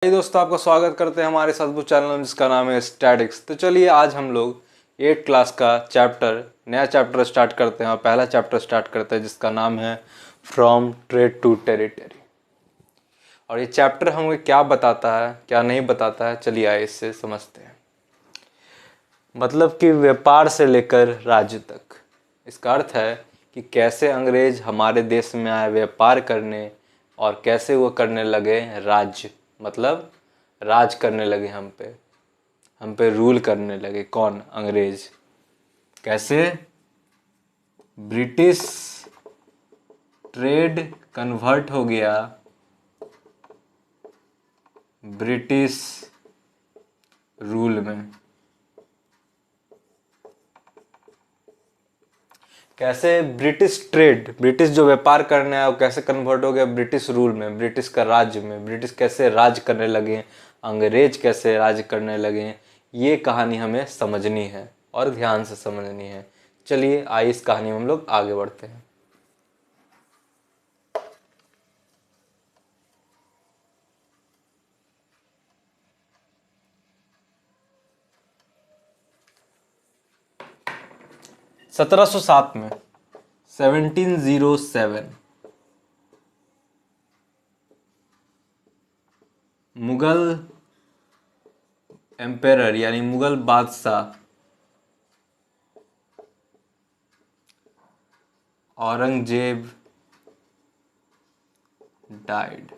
हाय दोस्तों, आपका स्वागत करते हैं हमारे इस अद्भुत चैनल में जिसका नाम है स्टैटिक्स। तो चलिए आज हम लोग 8 क्लास का नया चैप्टर स्टार्ट करते हैं और पहला चैप्टर स्टार्ट करते हैं जिसका नाम है फ्रॉम ट्रेड टू टेरिटरी। और ये चैप्टर हमें क्या बताता है क्या नहीं बताता है, चलिए आइए इससे समझते हैं। मतलब कि व्यापार से लेकर राज्य तक। इसका अर्थ है कि कैसे अंग्रेज हमारे देश में आए व्यापार करने और कैसे वो करने लगे राज्य, मतलब राज करने लगे हम पे रूल करने लगे। कौन? अंग्रेज। कैसे? ब्रिटिश ट्रेड कन्वर्ट हो गया ब्रिटिश रूल में। कैसे ब्रिटिश जो व्यापार करने आया वो कैसे कन्वर्ट हो गया ब्रिटिश रूल में, ब्रिटिश का राज्य में। ब्रिटिश कैसे राज करने लगे, अंग्रेज कैसे राज करने लगे, ये कहानी हमें समझनी है और ध्यान से समझनी है। चलिए आइए इस कहानी में हम लोग आगे बढ़ते हैं। सत्रह सौ सात में 1707 मुगल एम्पेरर यानी मुगल बादशाह औरंगजेब डाइड।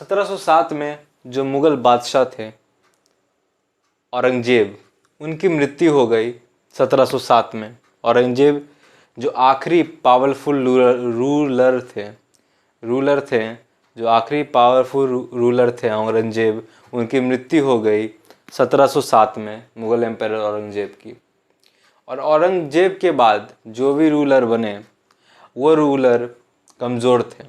1707 में जो मुगल बादशाह थे औरंगजेब, उनकी मृत्यु हो गई 1707 में। औरंगजेब जो आखिरी पावरफुल रूलर थे, जो आखिरी पावरफुल रूलर थे औरंगजेब, उनकी मृत्यु हो गई 1707 में मुगल एम्पायर औरंगजेब की। और औरंगजेब के बाद जो भी रूलर बने वो रूलर कमज़ोर थे,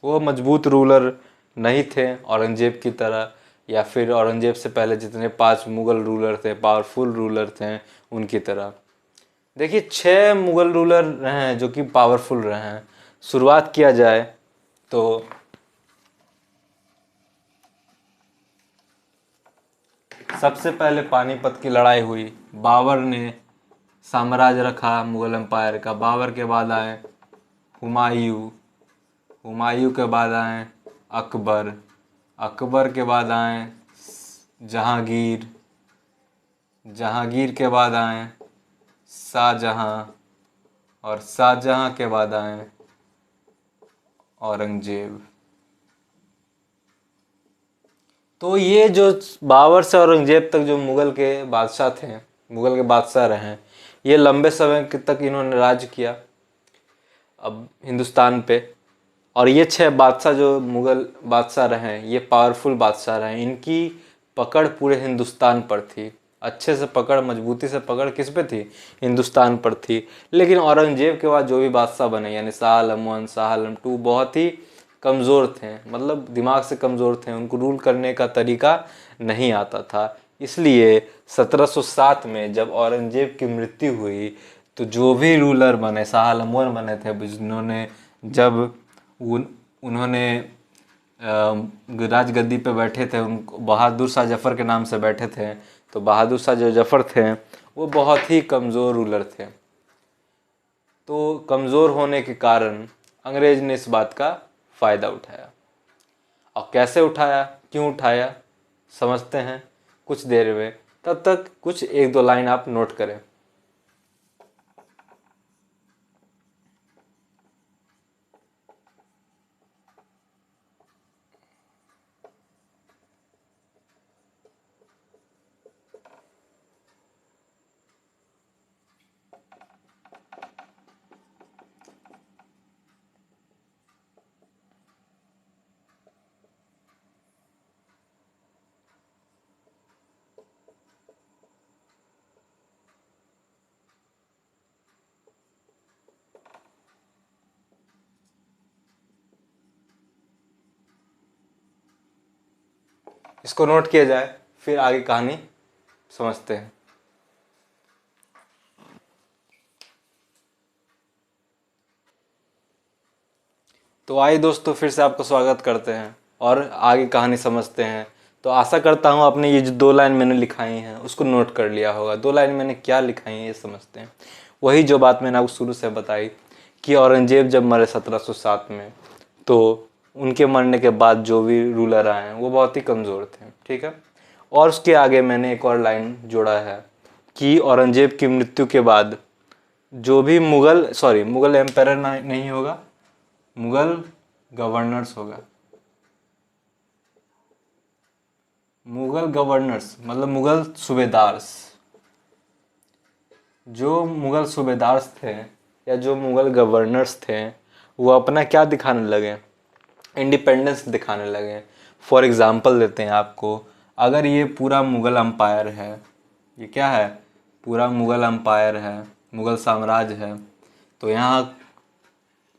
वो मजबूत रूलर नहीं थे औरंगजेब की तरह, या फिर औरंगजेब से पहले जितने 5 मुगल रूलर थे, पावरफुल रूलर थे, उनकी तरह। देखिए 6 मुगल रूलर रहे हैं जो कि पावरफुल रहे हैं। शुरुआत किया जाए तो सबसे पहले पानीपत की लड़ाई हुई। बाबर ने साम्राज्य रखा मुगल एम्पायर का। बाबर के बाद आए हुमायूं, हुमायूं के बाद आए अकबर, अकबर के बाद आए जहांगीर, जहांगीर के बाद आए शाहजहां, और शाहजहां के बाद आए औरंगजेब। तो ये जो बाबर से औरंगजेब तक जो मुगल के बादशाह थे, मुगल के बादशाह रहे हैं, ये लंबे समय तक इन्होंने राज किया अब हिंदुस्तान पे। और ये 6 बादशाह जो मुगल बादशाह रहे हैं, ये पावरफुल बादशाह रहे हैं। इनकी पकड़ पूरे हिंदुस्तान पर थी, अच्छे से पकड़, मजबूती से पकड़ किस पे थी? हिंदुस्तान पर थी। लेकिन औरंगजेब के बाद जो भी बादशाह बने यानी शाह आलम 1, शाह आलम 2, बहुत ही कमज़ोर थे, मतलब दिमाग से कमज़ोर थे, उनको रूल करने का तरीका नहीं आता था। इसलिए 1707 में जब औरंगजेब की मृत्यु हुई तो जो भी रूलर बने, शाह आलम 1 बने थे, जिन्होंने जब उन्होंने राजगद्दी पे बैठे थे, उनको बहादुर शाह जफ़र के नाम से बैठे थे। तो बहादुर शाह जो जफ़र थे वो बहुत ही कमज़ोर रूलर थे। तो कमज़ोर होने के कारण अंग्रेज ने इस बात का फ़ायदा उठाया। और कैसे उठाया, क्यों उठाया, समझते हैं कुछ देर में। तब तक कुछ 1-2 लाइन आप नोट करें। इसको नोट किया जाए, फिर आगे कहानी समझते हैं। तो आइए दोस्तों, फिर से आपका स्वागत करते हैं। और आगे कहानी समझते हैं। तो आशा करता हूँ आपने ये जो 2 लाइन मैंने लिखाई हैं उसको नोट कर लिया होगा। 2 लाइन मैंने क्या लिखाई हैं ये समझते हैं। वही जो बात मैंने आपको शुरू से बताई कि औरंगजेब जब मरे 1707 में, तो उनके मरने के बाद जो भी रूलर आए हैं वो बहुत ही कमज़ोर थे, ठीक है। और उसके आगे मैंने एक और लाइन जोड़ा है कि औरंगजेब की मृत्यु के बाद जो भी मुगल एम्पायर नहीं होगा, मुगल गवर्नर्स होगा। मुगल गवर्नर्स मतलब मुगल सूबेदार्स, जो मुगल सूबेदार्स थे या जो मुगल गवर्नर्स थे वो अपना क्या दिखाने लगे, इंडिपेंडेंस दिखाने लगे। फॉर एग्ज़ाम्पल देते हैं आपको, अगर ये पूरा मुग़ल अम्पायर है, ये क्या है, पूरा मुग़ल अम्पायर है, मुग़ल साम्राज्य है, तो यहाँ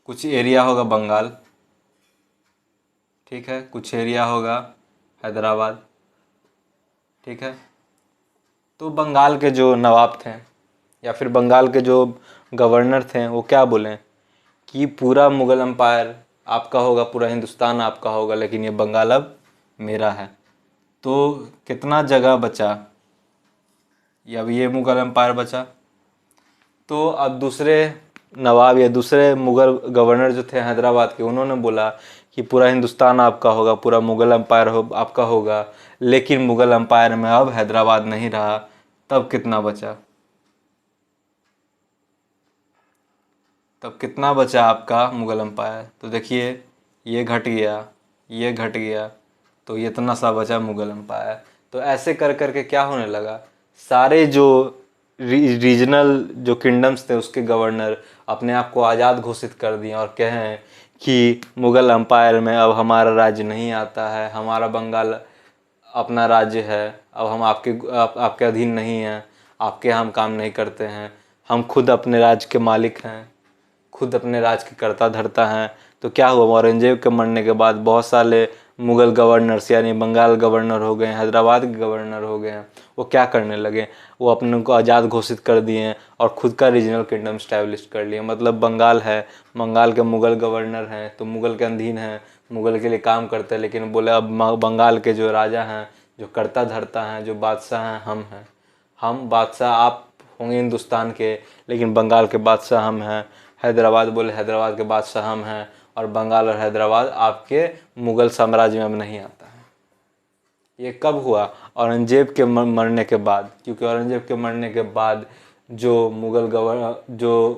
कुछ एरिया होगा बंगाल, ठीक है, कुछ एरिया होगा हैदराबाद, ठीक है। तो बंगाल के जो नवाब थे या फिर बंगाल के जो गवर्नर थे वो क्या बोलें कि पूरा मुग़ल अम्पायर आपका होगा, पूरा हिंदुस्तान आपका होगा, लेकिन ये बंगाल अब मेरा है। तो कितना जगह बचा, या अब ये मुग़ल अम्पायर बचा। तो अब दूसरे नवाब या दूसरे मुग़ल गवर्नर जो थे हैदराबाद के, उन्होंने बोला कि पूरा हिंदुस्तान आपका होगा, पूरा मुग़ल अम्पायर आपका होगा, लेकिन मुग़ल अम्पायर में अब हैदराबाद नहीं रहा। तब कितना बचा, तब कितना बचा आपका मुग़ल अम्पायर। तो देखिए ये घट गया, ये घट गया, तो ये इतना सा बचा मुग़ल अम्पायर। तो ऐसे कर कर के क्या होने लगा, सारे जो रीजनल जो किंगडम्स थे उसके गवर्नर अपने आप को आज़ाद घोषित कर दिए और कहें कि मुग़ल अम्पायर में अब हमारा राज्य नहीं आता है, हमारा बंगाल अपना राज्य है, अब हम आपके अधीन नहीं हैं, आपके यहाँ हम काम नहीं करते हैं, हम खुद अपने राज्य के मालिक हैं, खुद अपने राज के कर्ता धर्ता हैं। तो क्या हुआ, औरंगजेब के मरने के बाद बहुत सारे मुग़ल गवर्नर्स यानी बंगाल गवर्नर हो गए, हैदराबाद के गवर्नर हो गए हैं, वो क्या करने लगे, वो अपने को आज़ाद घोषित कर दिए और ख़ुद का रीजनल किंगडम स्टैब्लिश कर लिए। मतलब बंगाल है, बंगाल के मुग़ल गवर्नर हैं तो मुग़ल के अधीन हैं, मुग़ल के लिए काम करते हैं, लेकिन बोले अब बंगाल के जो राजा हैं, जो कर्ता धर्ता हैं, जो बादशाह हैं, हम हैं। हम बादशाह, आप होंगे हिंदुस्तान के, लेकिन बंगाल के बादशाह हम हैं। हैदराबाद बोले हैदराबाद के बादशाह हम हैं, और बंगाल और हैदराबाद आपके मुग़ल साम्राज्य में अब नहीं आता है। ये कब हुआ, औरंगजेब के मरने के बाद, क्योंकि औरंगजेब के मरने के बाद जो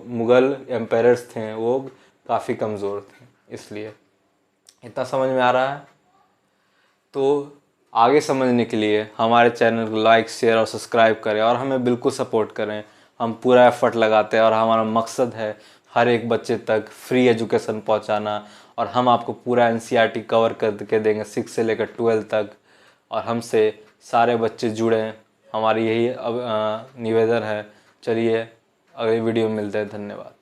मुग़ल एम्पायर्स थे वो काफ़ी कमज़ोर थे, इसलिए। इतना समझ में आ रहा है। तो आगे समझने के लिए हमारे चैनल को लाइक, शेयर और सब्सक्राइब करें और हमें बिल्कुल सपोर्ट करें। हम पूरा एफर्ट लगाते हैं और हमारा मकसद है हर एक बच्चे तक फ्री एजुकेशन पहुंचाना, और हम आपको पूरा NCERT कवर करके देंगे 6 से लेकर 12 तक। और हमसे सारे बच्चे जुड़ें, हमारी यही निवेदन है। चलिए अगली वीडियो में मिलते हैं, धन्यवाद।